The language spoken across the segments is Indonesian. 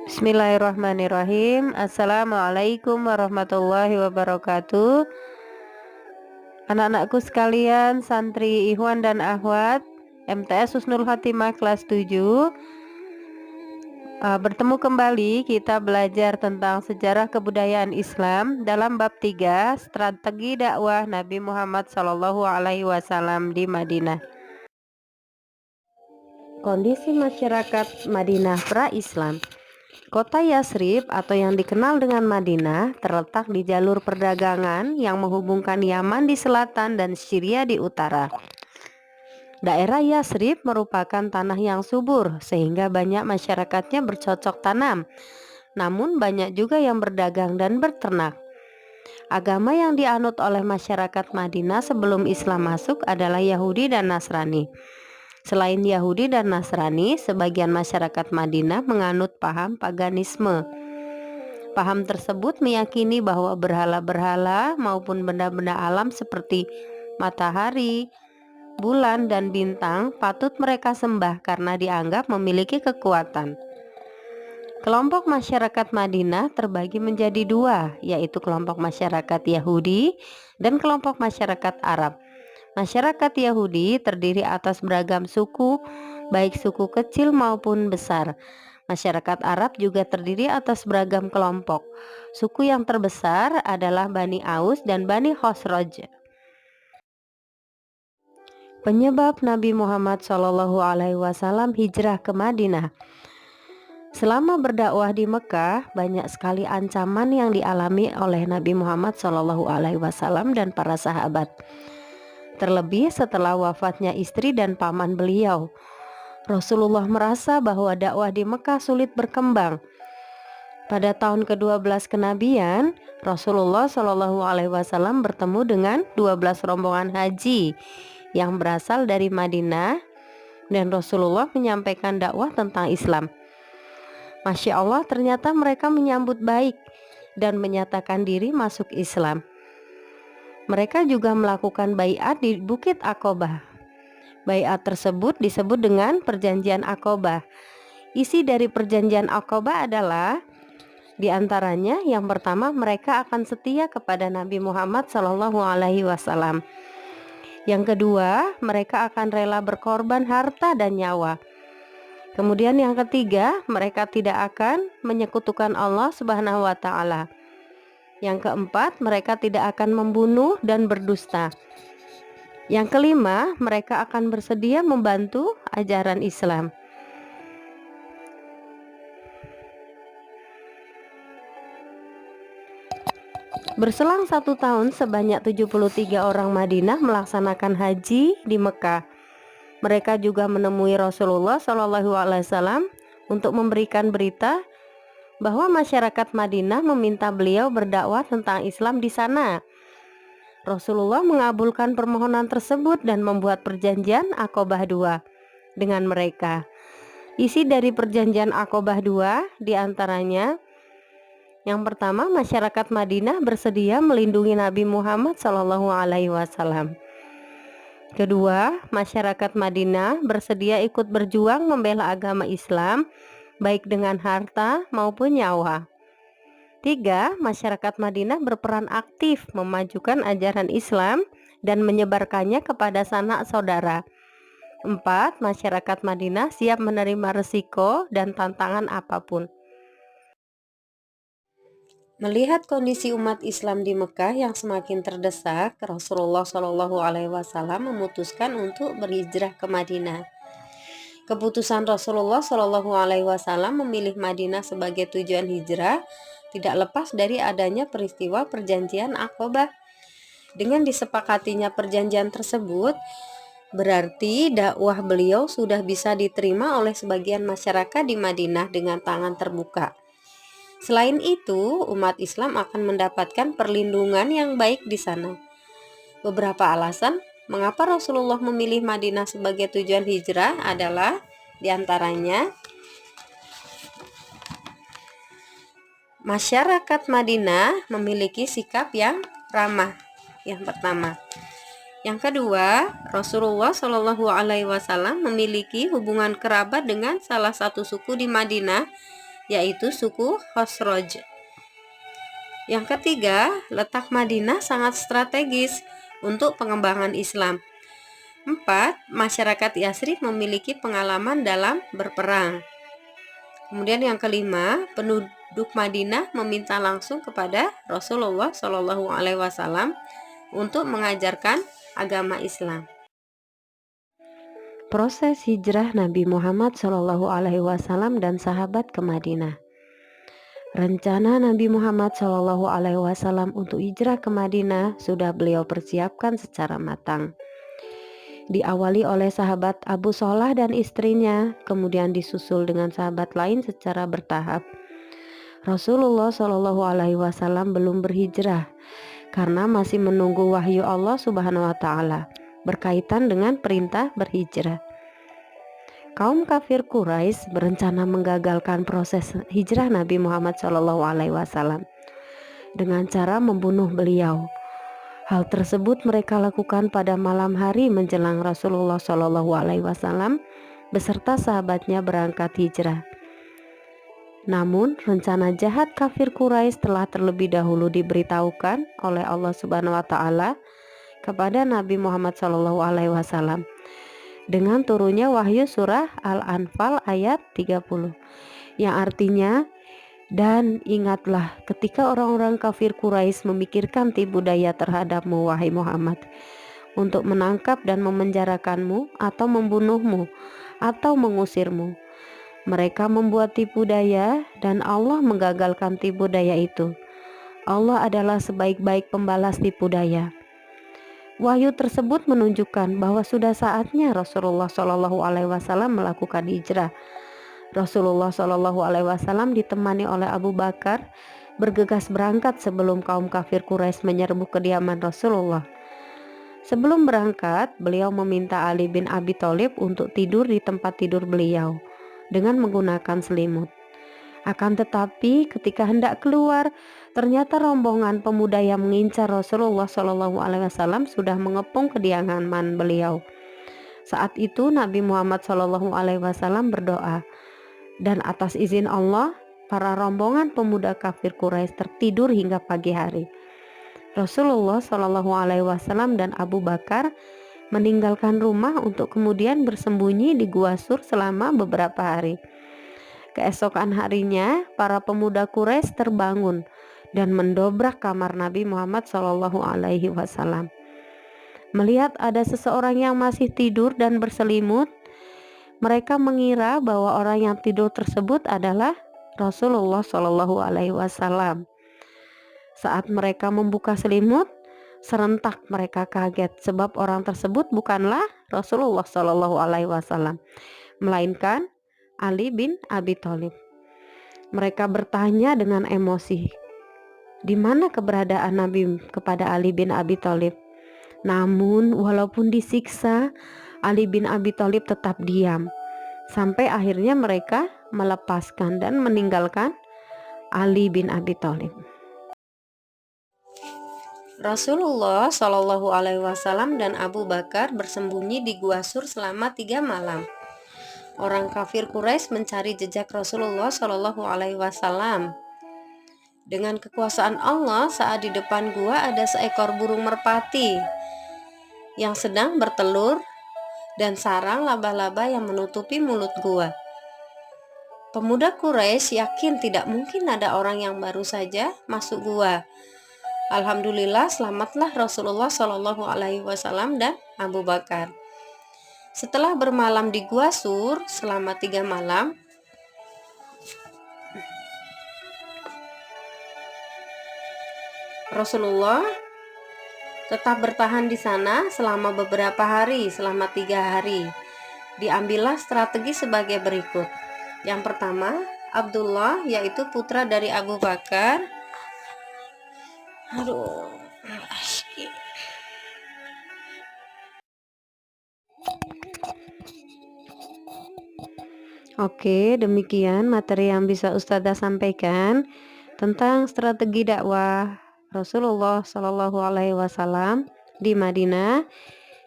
Bismillahirrahmanirrahim. Assalamualaikum warahmatullahi wabarakatuh. Anak-anakku sekalian, santri Ikhwan dan Akhwat MTS Husnul Khotimah kelas 7. Bertemu kembali kita belajar tentang sejarah kebudayaan Islam dalam bab 3, strategi dakwah Nabi Muhammad SAW di Madinah. Kondisi masyarakat Madinah pra-Islam. Kota Yasrib atau yang dikenal dengan Madinah terletak di jalur perdagangan yang menghubungkan Yaman di selatan dan Syria di utara. Daerah Yasrib merupakan tanah yang subur sehingga banyak masyarakatnya bercocok tanam. Namun banyak juga yang berdagang dan berternak. Agama yang dianut oleh masyarakat Madinah sebelum Islam masuk adalah Yahudi dan Nasrani. Selain Yahudi dan Nasrani, sebagian masyarakat Madinah menganut paham paganisme. Paham tersebut meyakini bahwa berhala-berhala maupun benda-benda alam seperti matahari, bulan, dan bintang patut mereka sembah karena dianggap memiliki kekuatan. Kelompok masyarakat Madinah terbagi menjadi dua, yaitu kelompok masyarakat Yahudi dan kelompok masyarakat Arab. Masyarakat Yahudi terdiri atas beragam suku, baik suku kecil maupun besar. Masyarakat Arab juga terdiri atas beragam kelompok. Suku yang terbesar adalah Bani Aus dan Bani Khosroj. Penyebab Nabi Muhammad SAW hijrah ke Madinah. Selama berdakwah di Mekah, banyak sekali ancaman yang dialami oleh Nabi Muhammad SAW dan para sahabat. Terlebih setelah wafatnya istri dan paman beliau, Rasulullah merasa bahwa dakwah di Mekah sulit berkembang. Pada tahun ke-12 kenabian, Rasulullah SAW bertemu dengan 12 rombongan haji yang berasal dari Madinah, dan Rasulullah menyampaikan dakwah tentang Islam. Masya Allah, ternyata mereka menyambut baik dan menyatakan diri masuk Islam. Mereka juga melakukan baiat di Bukit Aqobah. Baiat tersebut disebut dengan Perjanjian Aqobah. Isi dari Perjanjian Aqobah adalah diantaranya yang pertama, mereka akan setia kepada Nabi Muhammad SAW. Yang kedua, mereka akan rela berkorban harta dan nyawa. Kemudian yang ketiga, mereka tidak akan menyekutukan Allah Subhanahu wa Ta'ala. Yang keempat, mereka tidak akan membunuh dan berdusta. Yang kelima, mereka akan bersedia membantu ajaran Islam. Berselang 1 tahun, sebanyak 73 orang Madinah melaksanakan haji di Mekah. Mereka juga menemui Rasulullah SAW untuk memberikan berita bahwa masyarakat Madinah meminta beliau berdakwah tentang Islam di sana. Rasulullah mengabulkan permohonan tersebut dan membuat perjanjian Aqobah II dengan mereka. Isi dari perjanjian Aqobah II diantaranya, yang pertama, masyarakat Madinah bersedia melindungi Nabi Muhammad SAW. Kedua, masyarakat Madinah bersedia ikut berjuang membela agama Islam, baik dengan harta maupun nyawa. 3. Masyarakat Madinah berperan aktif memajukan ajaran Islam dan menyebarkannya kepada sanak saudara. 4. Masyarakat Madinah siap menerima resiko dan tantangan apapun. Melihat kondisi umat Islam di Mekah yang semakin terdesak, Rasulullah SAW memutuskan untuk berhijrah ke Madinah. Keputusan Rasulullah SAW memilih Madinah sebagai tujuan hijrah tidak lepas dari adanya peristiwa Perjanjian Aqobah. Dengan disepakatinya perjanjian tersebut, berarti dakwah beliau sudah bisa diterima oleh sebagian masyarakat di Madinah dengan tangan terbuka. Selain itu, umat Islam akan mendapatkan perlindungan yang baik di sana. Beberapa alasan mengapa Rasulullah memilih Madinah sebagai tujuan hijrah adalah diantaranya, masyarakat Madinah memiliki sikap yang ramah. Yang pertama. Yang kedua, Rasulullah SAW memiliki hubungan kerabat dengan salah satu suku di Madinah yaitu suku Khosroj. Yang ketiga, letak Madinah sangat strategis untuk pengembangan Islam. 4. Masyarakat Yasrib memiliki pengalaman dalam berperang. Kemudian yang kelima, penduduk Madinah meminta langsung kepada Rasulullah Shallallahu Alaihi Wasallam untuk mengajarkan agama Islam. Proses hijrah Nabi Muhammad Shallallahu Alaihi Wasallam dan sahabat ke Madinah. Rencana Nabi Muhammad Shallallahu Alaihi Wasallam untuk hijrah ke Madinah sudah beliau persiapkan secara matang. Diawali oleh sahabat Abu Sholah dan istrinya, kemudian disusul dengan sahabat lain secara bertahap. Rasulullah Shallallahu Alaihi Wasallam belum berhijrah karena masih menunggu wahyu Allah Subhanahu Wa Taala berkaitan dengan perintah berhijrah. Kaum kafir Quraisy berencana menggagalkan proses hijrah Nabi Muhammad Shallallahu Alaihi Wasallam dengan cara membunuh beliau. Hal tersebut mereka lakukan pada malam hari menjelang Rasulullah Shallallahu Alaihi Wasallam beserta sahabatnya berangkat hijrah. Namun rencana jahat kafir Quraisy telah terlebih dahulu diberitahukan oleh Allah Subhanahu Wa Taala kepada Nabi Muhammad Shallallahu Alaihi Wasallam dengan turunnya wahyu surah Al-Anfal ayat 30 yang artinya, dan ingatlah ketika orang-orang kafir Quraisy memikirkan tipu daya terhadapmu wahai Muhammad untuk menangkap dan memenjarakanmu atau membunuhmu atau mengusirmu. Mereka membuat tipu daya dan Allah menggagalkan tipu daya itu. Allah adalah sebaik-baik pembalas tipu daya. Wahyu tersebut menunjukkan bahwa sudah saatnya Rasulullah Shallallahu Alaihi Wasallam melakukan hijrah. Rasulullah Shallallahu Alaihi Wasallam ditemani oleh Abu Bakar bergegas berangkat sebelum kaum kafir Quraisy menyerbu kediaman Rasulullah. Sebelum berangkat, beliau meminta Ali bin Abi Thalib untuk tidur di tempat tidur beliau dengan menggunakan selimut. Akan tetapi ketika hendak keluar, ternyata rombongan pemuda yang mengincar Rasulullah Shallallahu Alaihi Wasallam sudah mengepung kediaman beliau. Saat itu Nabi Muhammad Shallallahu Alaihi Wasallam berdoa, dan atas izin Allah, para rombongan pemuda kafir Quraisy tertidur hingga pagi hari. Rasulullah Shallallahu Alaihi Wasallam dan Abu Bakar meninggalkan rumah untuk kemudian bersembunyi di Gua Sur selama beberapa hari. Keesokan harinya, para pemuda Quraisy terbangun dan mendobrak kamar Nabi Muhammad Shallallahu Alaihi Wasallam. Melihat ada seseorang yang masih tidur dan berselimut, mereka mengira bahwa orang yang tidur tersebut adalah Rasulullah Shallallahu Alaihi Wasallam. Saat mereka membuka selimut, serentak mereka kaget sebab orang tersebut bukanlah Rasulullah Shallallahu Alaihi Wasallam, melainkan Ali bin Abi Thalib. Mereka bertanya dengan emosi, di mana keberadaan Nabi kepada Ali bin Abi Thalib? Namun walaupun disiksa, Ali bin Abi Thalib tetap diam. Sampai akhirnya mereka melepaskan dan meninggalkan Ali bin Abi Thalib. Rasulullah Shallallahu Alaihi Wasallam dan Abu Bakar bersembunyi di Gua Sur selama 3 malam. Orang kafir Quraisy mencari jejak Rasulullah Shallallahu Alaihi Wasallam. Dengan kekuasaan Allah, saat di depan gua ada seekor burung merpati yang sedang bertelur dan sarang laba-laba yang menutupi mulut gua. Pemuda Quraisy yakin tidak mungkin ada orang yang baru saja masuk gua. Alhamdulillah, selamatlah Rasulullah Shallallahu Alaihi Wasallam dan Abu Bakar. Setelah bermalam di Gua Sur selama 3 malam, Rasulullah tetap bertahan di sana selama beberapa hari, selama 3 hari. Diambillah strategi sebagai berikut. Yang pertama, Abdullah, yaitu putra dari Abu Bakar. Oke, demikian materi yang bisa Ustazah sampaikan tentang strategi dakwah Rasulullah Shallallahu Alaihi Wasallam di Madinah.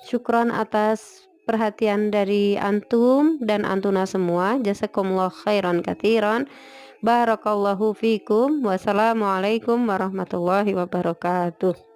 Syukron atas perhatian dari antum dan antuna semua. Jazakumullah khairan katsiran. Barakallahu fikum. Wassalamualaikum warahmatullahi wabarakatuh.